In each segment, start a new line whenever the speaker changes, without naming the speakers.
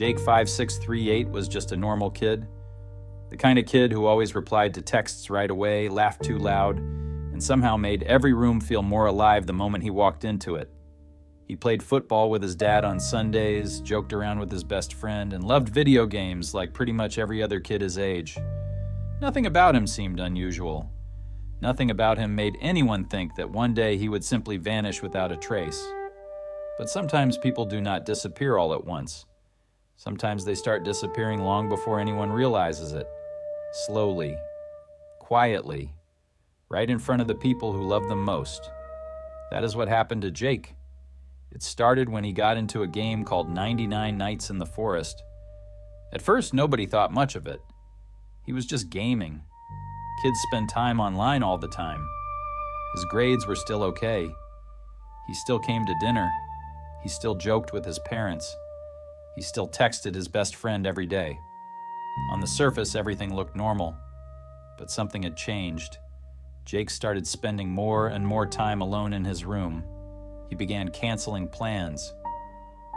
Jake5638 was just a normal kid. The kind of kid who always replied to texts right away, laughed too loud, and somehow made every room feel more alive the moment he walked into it. He played football with his dad on Sundays, joked around with his best friend, and loved video games like pretty much every other kid his age. Nothing about him seemed unusual. Nothing about him made anyone think that one day he would simply vanish without a trace. But sometimes people do not disappear all at once. Sometimes they start disappearing long before anyone realizes it. Slowly, quietly, right in front of the people who love them most. That is what happened to Jake. It started when he got into a game called 99 Nights in the Forest. At first, nobody thought much of it. He was just gaming. Kids spend time online all the time. His grades were still okay. He still came to dinner. He still joked with his parents. He still texted his best friend every day. On the surface, everything looked normal. But something had changed. Jake started spending more and more time alone in his room. He began canceling plans.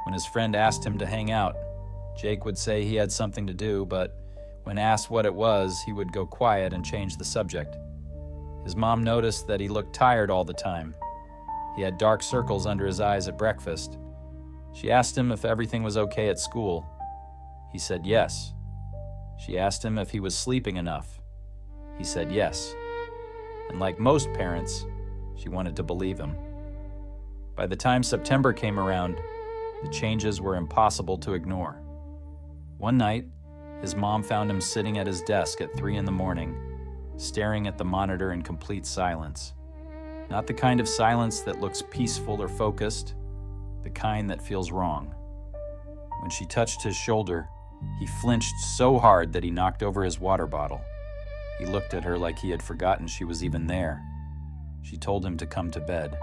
When his friend asked him to hang out, Jake would say he had something to do, but when asked what it was, he would go quiet and change the subject. His mom noticed that he looked tired all the time. He had dark circles under his eyes at breakfast. She asked him if everything was okay at school. He said yes. She asked him if he was sleeping enough. He said yes. And like most parents, she wanted to believe him. By the time September came around, the changes were impossible to ignore. One night, his mom found him sitting at his desk at 3 a.m, staring at the monitor in complete silence. Not the kind of silence that looks peaceful or focused, the kind that feels wrong. When she touched his shoulder, he flinched so hard that he knocked over his water bottle. He looked at her like he had forgotten she was even there. She told him to come to bed.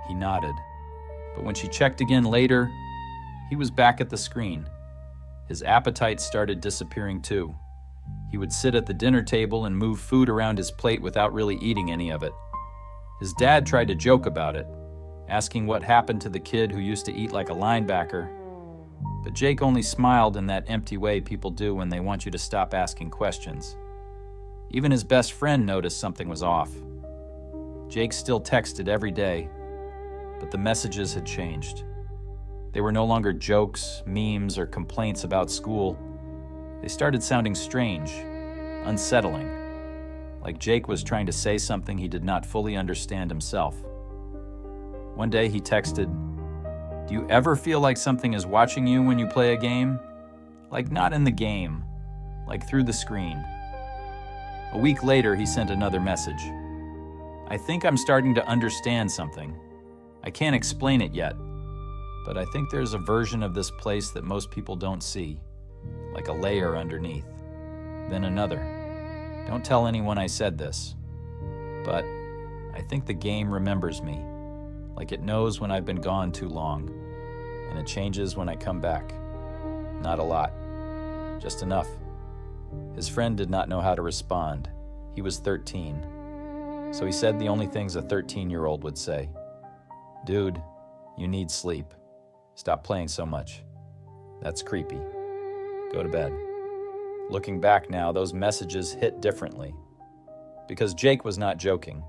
He nodded. But when she checked again later, he was back at the screen. His appetite started disappearing too. He would sit at the dinner table and move food around his plate without really eating any of it. His dad tried to joke about it, asking what happened to the kid who used to eat like a linebacker. But Jake only smiled in that empty way people do when they want you to stop asking questions. Even his best friend noticed something was off. Jake still texted every day, but the messages had changed. They were no longer jokes, memes, or complaints about school. They started sounding strange, unsettling, like Jake was trying to say something he did not fully understand himself. One day he texted, "Do you ever feel like something is watching you when you play a game? Like not in the game, like through the screen." A week later, he sent another message. "I think I'm starting to understand something. I can't explain it yet, but I think there's a version of this place that most people don't see, like a layer underneath. Then another. Don't tell anyone I said this, but I think the game remembers me, like it knows when I've been gone too long, and it changes when I come back. Not a lot, just enough." His friend did not know how to respond. He was 13, so he said the only things a 13-year-old would say. "Dude, you need sleep. Stop playing so much. That's creepy. Go to bed." Looking back now, those messages hit differently. Because Jake was not joking.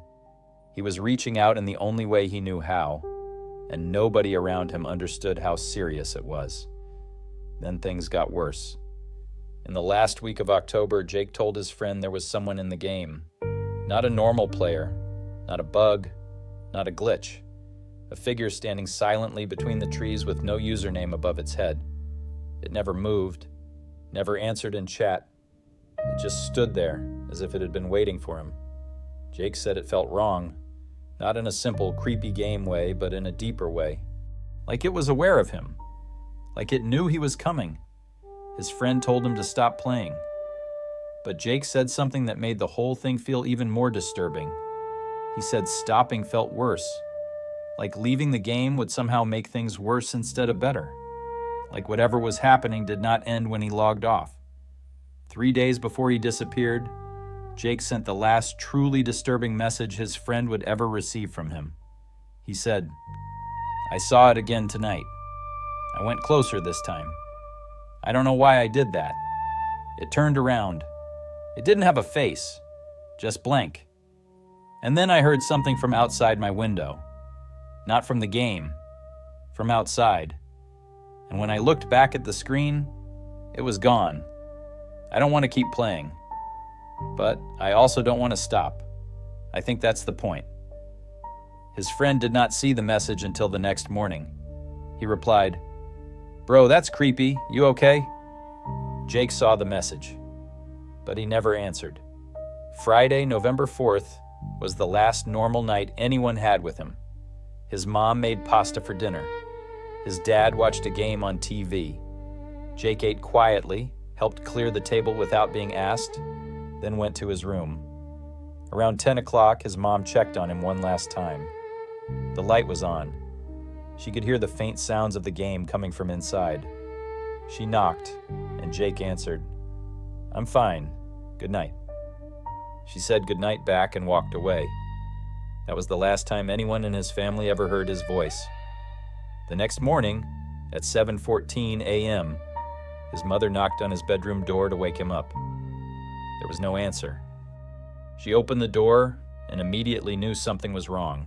He was reaching out in the only way he knew how, and nobody around him understood how serious it was. Then things got worse. In the last week of October, Jake told his friend there was someone in the game. Not a normal player, not a bug, not a glitch. A figure standing silently between the trees with no username above its head. It never moved, never answered in chat. It just stood there, as if it had been waiting for him. Jake said it felt wrong, not in a simple, creepy game way, but in a deeper way. Like it was aware of him. Like it knew he was coming. His friend told him to stop playing. But Jake said something that made the whole thing feel even more disturbing. He said stopping felt worse. Like leaving the game would somehow make things worse instead of better. Like whatever was happening did not end when he logged off. 3 days before he disappeared, Jake sent the last truly disturbing message his friend would ever receive from him. He said, "I saw it again tonight. I went closer this time. I don't know why I did that. It turned around. It didn't have a face, just blank. And then I heard something from outside my window. Not from the game, from outside. And when I looked back at the screen, it was gone. I don't want to keep playing, but I also don't want to stop. I think that's the point. His friend did not see the message until the next morning. He replied, "Bro, that's creepy. You okay?" Jake saw the message, but he never answered. Friday, November 4th, was the last normal night anyone had with him. His mom made pasta for dinner. His dad watched a game on TV. Jake ate quietly, helped clear the table without being asked, then went to his room. Around 10 o'clock, his mom checked on him one last time. The light was on. She could hear the faint sounds of the game coming from inside. She knocked, and Jake answered, "I'm fine. Good night." She said goodnight back and walked away. That was the last time anyone in his family ever heard his voice. The next morning, at 7:14 a.m., his mother knocked on his bedroom door to wake him up. There was no answer. She opened the door and immediately knew something was wrong.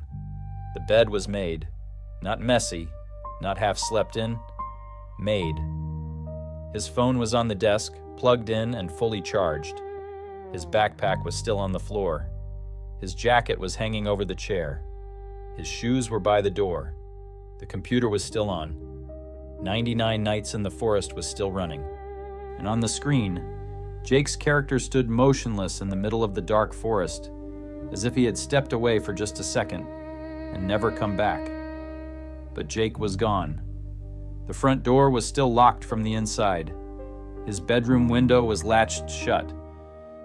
The bed was made, not messy, not half slept in, made. His phone was on the desk, plugged in and fully charged. His backpack was still on the floor. His jacket was hanging over the chair. His shoes were by the door. The computer was still on. 99 Nights in the Forest was still running. And on the screen, Jake's character stood motionless in the middle of the dark forest, as if he had stepped away for just a second and never come back. But Jake was gone. The front door was still locked from the inside. His bedroom window was latched shut.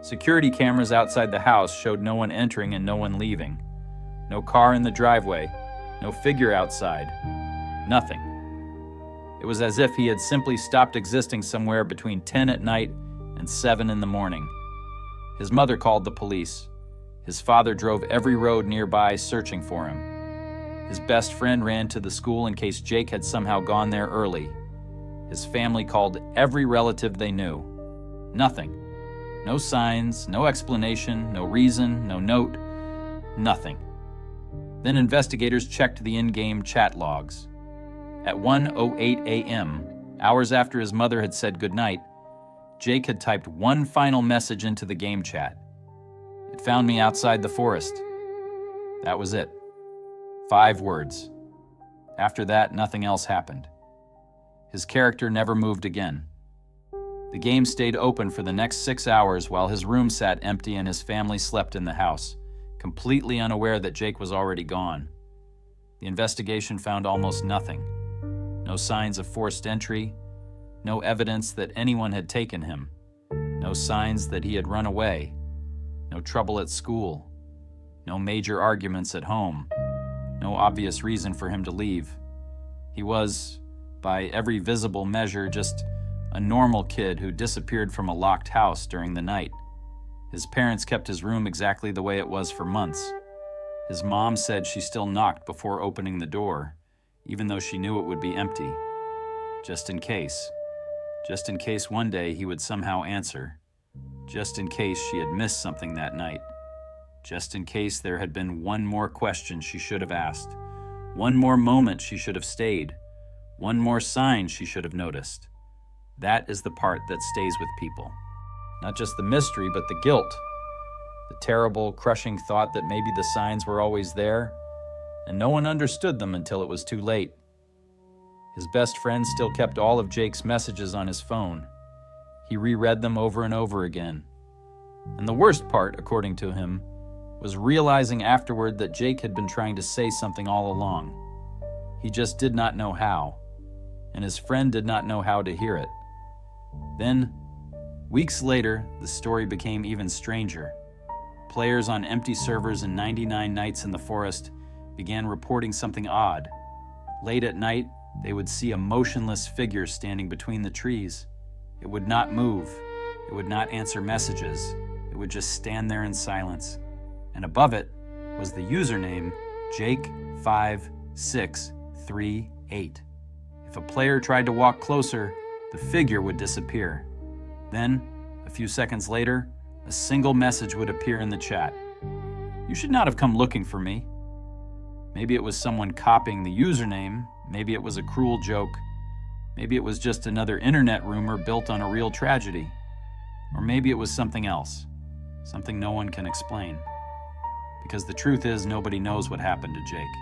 Security cameras outside the house showed no one entering and no one leaving. No car in the driveway, no figure outside, nothing. It was as if he had simply stopped existing somewhere between 10 at night and 7 in the morning. His mother called the police. His father drove every road nearby searching for him. His best friend ran to the school in case Jake had somehow gone there early. His family called every relative they knew. Nothing. No signs, no explanation, no reason, no note, nothing. Then investigators checked the in-game chat logs. At 1:08 a.m., hours after his mother had said goodnight, Jake had typed one final message into the game chat. "It found me outside the forest." That was it. 5 words. After that, nothing else happened. His character never moved again. The game stayed open for the next 6 hours while his room sat empty and his family slept in the house, completely unaware that Jake was already gone. The investigation found almost nothing. No signs of forced entry, no evidence that anyone had taken him, no signs that he had run away, no trouble at school, no major arguments at home, no obvious reason for him to leave. He was, by every visible measure, just a normal kid who disappeared from a locked house during the night. His parents kept his room exactly the way it was for months. His mom said she still knocked before opening the door, even though she knew it would be empty. Just in case. Just in case one day he would somehow answer. Just in case she had missed something that night. Just in case there had been one more question she should have asked. One more moment she should have stayed. One more sign she should have noticed. That is the part that stays with people. Not just the mystery, but the guilt. The terrible, crushing thought that maybe the signs were always there, and no one understood them until it was too late. His best friend still kept all of Jake's messages on his phone. He reread them over and over again. And the worst part, according to him, was realizing afterward that Jake had been trying to say something all along. He just did not know how, and his friend did not know how to hear it. Then, weeks later, the story became even stranger. Players on empty servers in 99 Nights in the Forest began reporting something odd. Late at night, they would see a motionless figure standing between the trees. It would not move. It would not answer messages. It would just stand there in silence. And above it was the username Jake5638. If a player tried to walk closer, The figure would disappear. Then, a few seconds later, a single message would appear in the chat. "You should not have come looking for me." Maybe it was someone copying the username. Maybe it was a cruel joke. Maybe it was just another internet rumor built on a real tragedy. Or maybe it was something else, something no one can explain. Because the truth is, nobody knows what happened to Jake.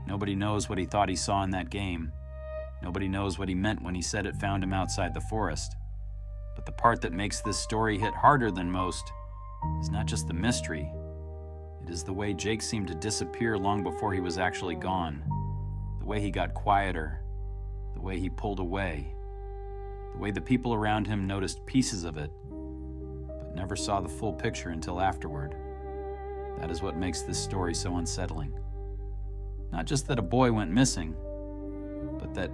Nobody knows what he thought he saw in that game. Nobody knows what he meant when he said it found him outside the forest. But the part that makes this story hit harder than most is not just the mystery. It is the way Jake seemed to disappear long before he was actually gone. The way he got quieter. The way he pulled away. The way the people around him noticed pieces of it, but never saw the full picture until afterward. That is what makes this story so unsettling. Not just that a boy went missing, but that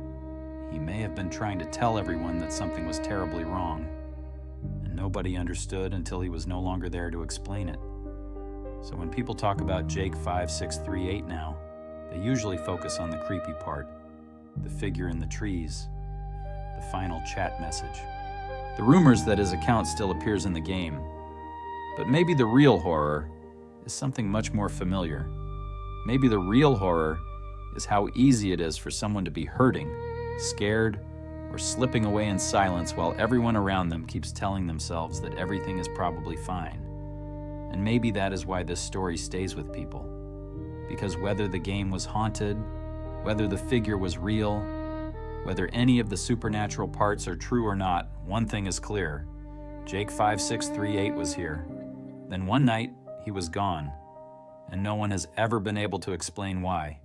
he may have been trying to tell everyone that something was terribly wrong, and nobody understood until he was no longer there to explain it. So when people talk about Jake5638 now, they usually focus on the creepy part, the figure in the trees, the final chat message. The rumors that his account still appears in the game, but maybe the real horror is something much more familiar. Maybe the real horror is how easy it is for someone to be hurting, scared, or slipping away in silence while everyone around them keeps telling themselves that everything is probably fine. And maybe that is why this story stays with people. Because whether the game was haunted, whether the figure was real, whether any of the supernatural parts are true or not, one thing is clear. Jake5638 was here. Then one night, he was gone, and no one has ever been able to explain why.